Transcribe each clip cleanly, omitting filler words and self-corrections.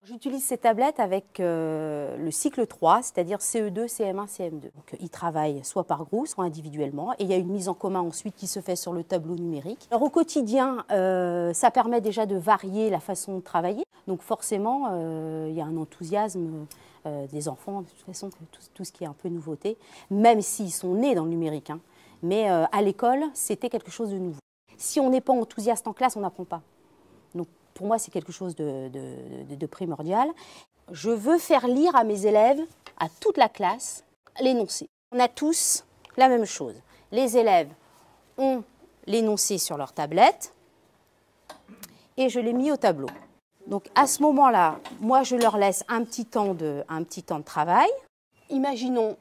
J'utilise ces tablettes avec le cycle 3, c'est-à-dire CE2, CM1, CM2. Donc, ils travaillent soit par groupe, soit individuellement. Et il y a une mise en commun ensuite qui se fait sur le tableau numérique. Alors, au quotidien, ça permet déjà de varier la façon de travailler. Donc forcément, il y a un enthousiasme des enfants, de toute façon, tout ce qui est un peu nouveauté, même s'ils sont nés dans le numérique. Hein. Mais à l'école, c'était quelque chose de nouveau. Si on n'est pas enthousiaste en classe, on n'apprend pas. Donc, pour moi, c'est quelque chose de primordial. Je veux faire lire à mes élèves, à toute la classe, l'énoncé. On a tous la même chose. Les élèves ont l'énoncé sur leur tablette et je l'ai mis au tableau. Donc, à ce moment-là, moi, je leur laisse un petit temps de travail. Imaginons,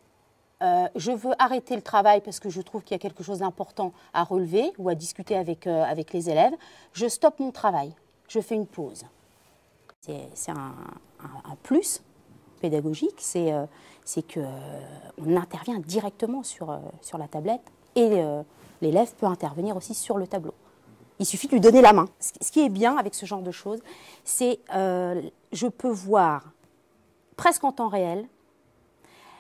je veux arrêter le travail parce que je trouve qu'il y a quelque chose d'important à relever ou à discuter avec les élèves. Je stoppe mon travail. Je fais une pause. C'est un plus pédagogique, c'est qu'on intervient directement sur la tablette et l'élève peut intervenir aussi sur le tableau. Il suffit de lui donner la main. Ce qui est bien avec ce genre de choses, c'est je peux voir presque en temps réel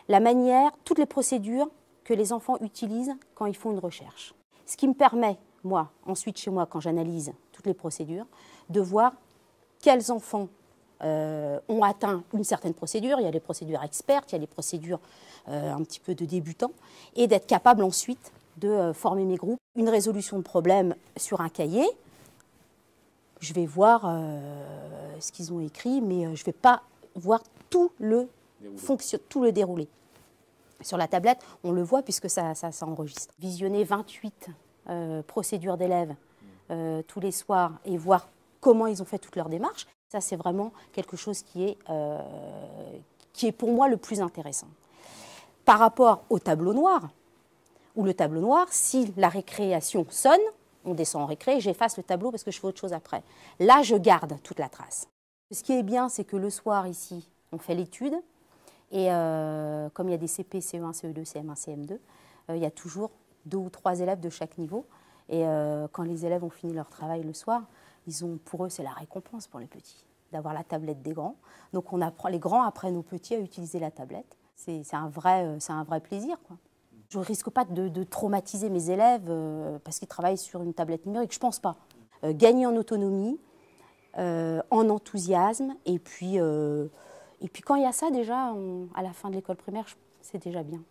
la manière, toutes les procédures que les enfants utilisent quand ils font une recherche. Ce qui me permet, moi, ensuite chez moi, quand j'analyse toutes les procédures, de voir quels enfants ont atteint une certaine procédure. Il y a les procédures expertes, il y a les procédures un petit peu de débutants, et d'être capable ensuite de former mes groupes. Une résolution de problème sur un cahier, je vais voir ce qu'ils ont écrit, mais je ne vais pas voir tout le déroulé. Sur la tablette, on le voit puisque ça enregistre. Visionner 28 procédures d'élèves tous les soirs et voir comment ils ont fait toutes leurs démarches, ça c'est vraiment quelque chose qui est pour moi le plus intéressant. Par rapport au tableau noir, où le tableau noir, si la récréation sonne, on descend en récré, j'efface le tableau parce que je fais autre chose après. Là, je garde toute la trace. Ce qui est bien, c'est que le soir, ici, on fait l'étude. Et comme il y a des CP, CE1, CE2, CM1, CM2, il y a toujours 2 ou 3 élèves de chaque niveau. Et quand les élèves ont fini leur travail le soir, pour eux, c'est la récompense pour les petits, d'avoir la tablette des grands. Donc les grands apprennent aux petits à utiliser la tablette. C'est un vrai plaisir, quoi. Je ne risque pas de traumatiser mes élèves parce qu'ils travaillent sur une tablette numérique, je ne pense pas. Gagner en autonomie, en enthousiasme, et puis quand il y a ça déjà, à la fin de l'école primaire, c'est déjà bien.